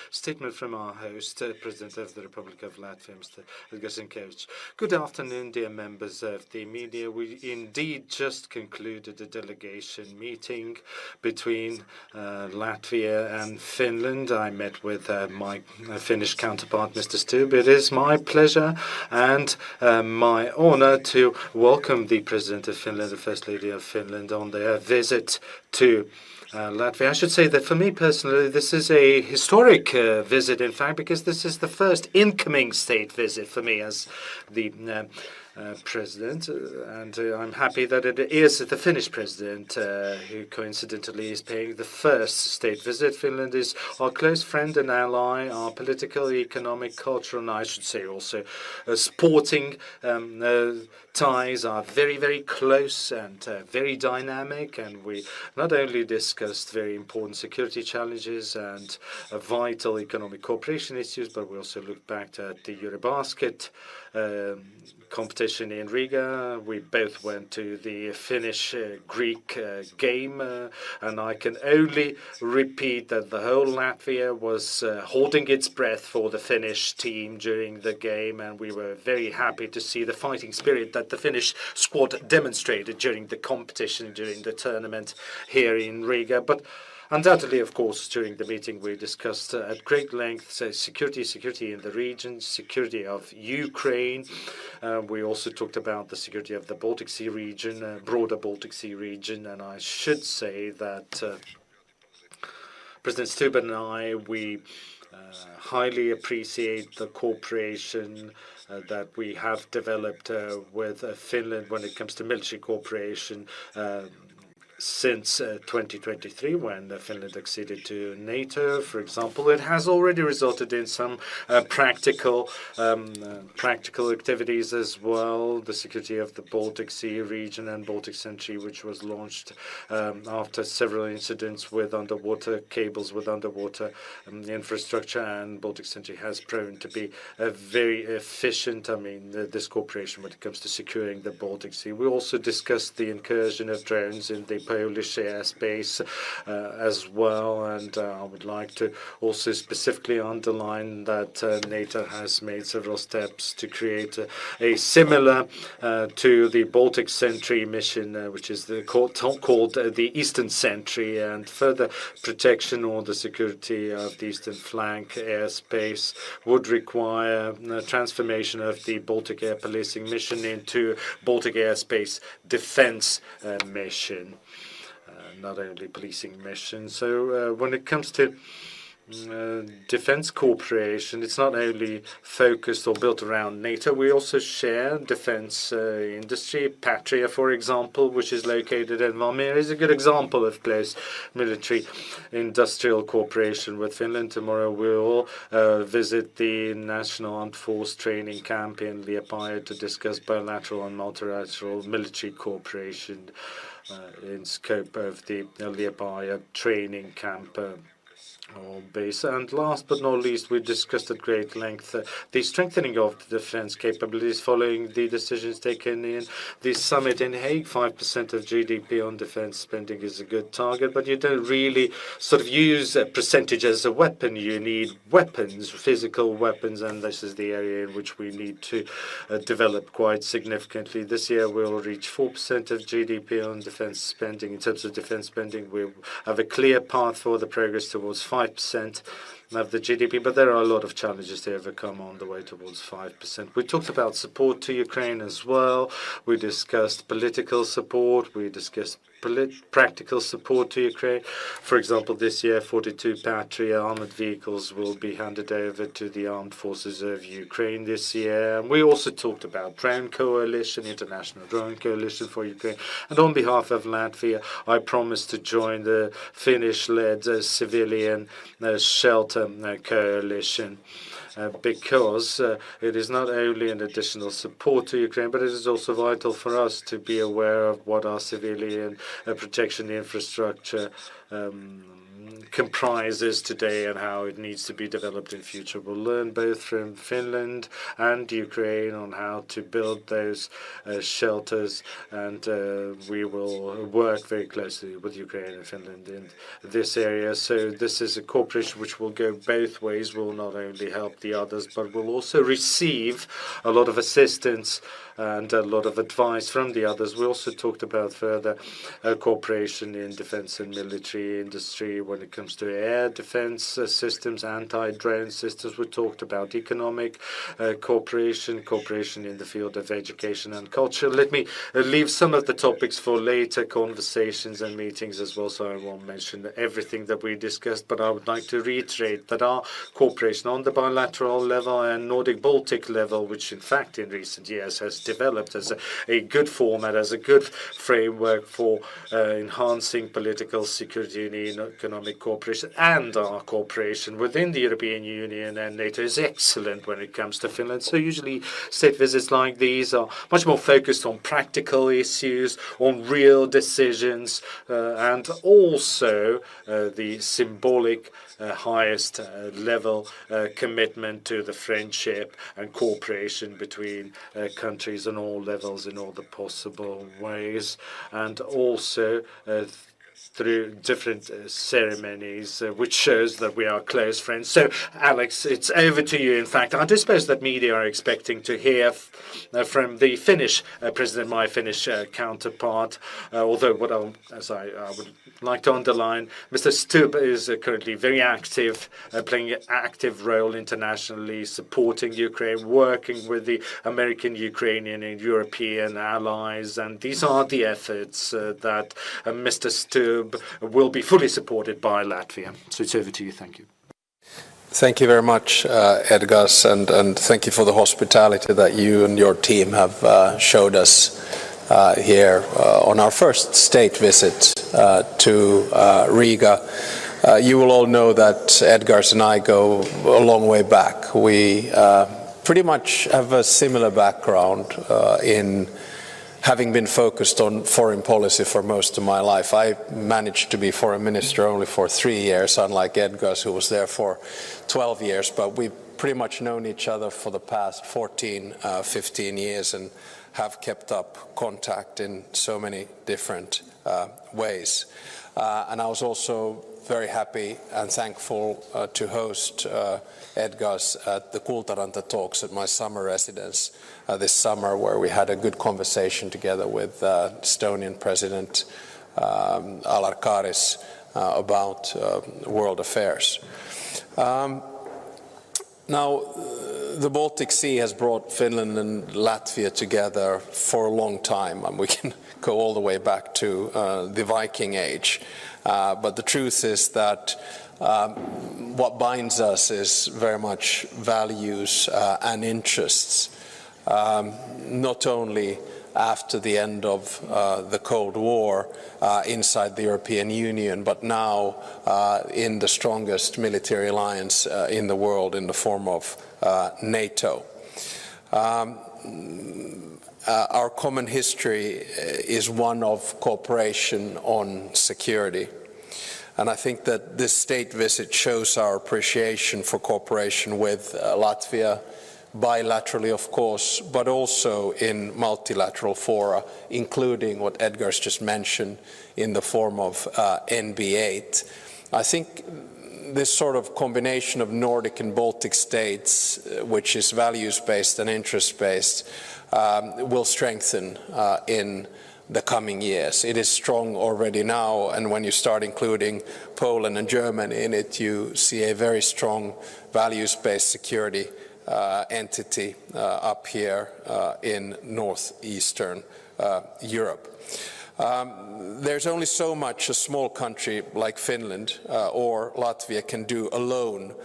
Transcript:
statement from our host, President of the Republic of Latvia, Mr. Edgars Rinkēvičs. Good afternoon, dear members of the media. We indeed just concluded a delegation meeting between Latvia and Finland. I met with my Finnish counterpart, Mr. Stubb. It is my pleasure and my honor to welcome the President of Finland, the First Lady of Finland, on their visit to Latvia. I should say that for me personally, this is a historic visit, in fact, because this is the first incoming state visit for me as the president, and I'm happy that it is the Finnish president who coincidentally is paying the first state visit. Finland is our close friend and ally. Our political, economic, cultural, and I should say also sporting ties are very, very close and very dynamic, and we not only discussed very important security challenges and vital economic cooperation issues, but we also looked back at the Eurobasket competition in Riga. We both went to the Finnish-Greek game, and I can only repeat that the whole Latvia was holding its breath for the Finnish team during the game, and we were very happy to see the fighting spirit that the Finnish squad demonstrated during the competition, during the tournament here in Riga. But undoubtedly, of course, during the meeting we discussed at great length security in the region, security of Ukraine. We also talked about the security of the Baltic Sea region, broader Baltic Sea region, and I should say that President Stubb and I, we highly appreciate the cooperation that we have developed with Finland when it comes to military cooperation since 2023, when Finland acceded to NATO, for example. It has already resulted in some practical activities as well. The security of the Baltic Sea region and Baltic Sentry, which was launched after several incidents with underwater cables, with underwater infrastructure, and Baltic Sentry has proven to be very efficient. I mean, this cooperation when it comes to securing the Baltic Sea. We also discussed the incursion of drones in the Polish airspace as well, and I would like to also specifically underline that NATO has made several steps to create a similar to the Baltic Sentry mission, which is called the Eastern Sentry, and further protection or the security of the eastern flank airspace would require transformation of the Baltic Air Policing mission into Baltic Airspace Defense mission. Not only policing mission. So when it comes to defense cooperation, it's not only focused or built around NATO. We also share defense industry. Patria, for example, which is located in Valmiera, is a good example of close military industrial cooperation with Finland. Tomorrow we'll visit the National Armed Force Training Camp in Liepāja to discuss bilateral and multilateral military cooperation in scope of the Liepāja training camp base. And last but not least, we discussed at great length the strengthening of the defense capabilities following the decisions taken in the summit in Hague. 5% of GDP on defense spending is a good target, but you don't really sort of use a percentage as a weapon. You need weapons, physical weapons, and this is the area in which we need to develop quite significantly. This year we'll reach 4% of GDP on defense spending. In terms of defense spending, we have a clear path for the progress towards 5% of the GDP, but there are a lot of challenges to overcome on the way towards 5%. We talked about support to Ukraine as well. We discussed political support. We discussed practical support to Ukraine. For example, this year, 42 Patria armored vehicles will be handed over to the armed forces of Ukraine this year. And we also talked about drone coalition, international drone coalition for Ukraine. And on behalf of Latvia, I promised to join the Finnish-led civilian shelter coalition. Because it is not only an additional support to Ukraine, but it is also vital for us to be aware of what our civilian protection infrastructure comprises today and how it needs to be developed in future. We'll learn both from Finland and Ukraine on how to build those shelters, and we will work very closely with Ukraine and Finland in this area. So this is a cooperation which will go both ways. We'll not only help the others, but we'll also receive a lot of assistance and a lot of advice from the others. We also talked about further cooperation in defense and military industry when it comes to air defense systems, anti-drone systems. We talked about economic cooperation in the field of education and culture. Let me leave some of the topics for later conversations and meetings as well, so I won't mention everything that we discussed, but I would like to reiterate that our cooperation on the bilateral level and Nordic-Baltic level, which in fact in recent years has developed as a good format, as a good framework for enhancing political security and economic cooperation, and our cooperation within the European Union and NATO is excellent when it comes to Finland. So usually state visits like these are much more focused on practical issues, on real decisions, and also the symbolic highest level commitment to the friendship and cooperation between countries on all levels in all the possible ways, and also through different ceremonies, which shows that we are close friends. So, Alex, it's over to you. In fact, I do suppose that media are expecting to hear from the Finnish president, my Finnish counterpart, although what I would like to underline, Mr. Stubb is currently very active, playing an active role internationally, supporting Ukraine, working with the American, Ukrainian, and European allies, and these are the efforts that Mr. Stubb will be fully supported by Latvia. So it's over to you. Thank you. Thank you very much, Edgars, and thank you for the hospitality that you and your team have showed us here on our first state visit to Riga. You will all know that Edgars and I go a long way back. We pretty much have a similar background in having been focused on foreign policy for most of my life. I managed to be foreign minister only for 3 years, unlike Edgars, who was there for 12 years, but we've pretty much known each other for the past 14, 15 years and have kept up contact in so many different ways. And I was also very happy and thankful to host Edgars at the Kultaranta talks at my summer residence this summer, where we had a good conversation together with Estonian President Alar Karis about world affairs. Now, the Baltic Sea has brought Finland and Latvia together for a long time, and we can go all the way back to the Viking Age. But the truth is that what binds us is very much values and interests, not only after the end of the Cold War inside the European Union, but now in the strongest military alliance in the world in the form of NATO. Our common history is one of cooperation on security. And I think that this state visit shows our appreciation for cooperation with Latvia, bilaterally of course, but also in multilateral fora, including what Edgars just mentioned in the form of NB8. I think this sort of combination of Nordic and Baltic states, which is values-based and interest-based, will strengthen in the coming years. It is strong already now, and when you start including Poland and Germany in it, you see a very strong values-based security entity up here in northeastern Europe. There's only so much a small country like Finland or Latvia can do alone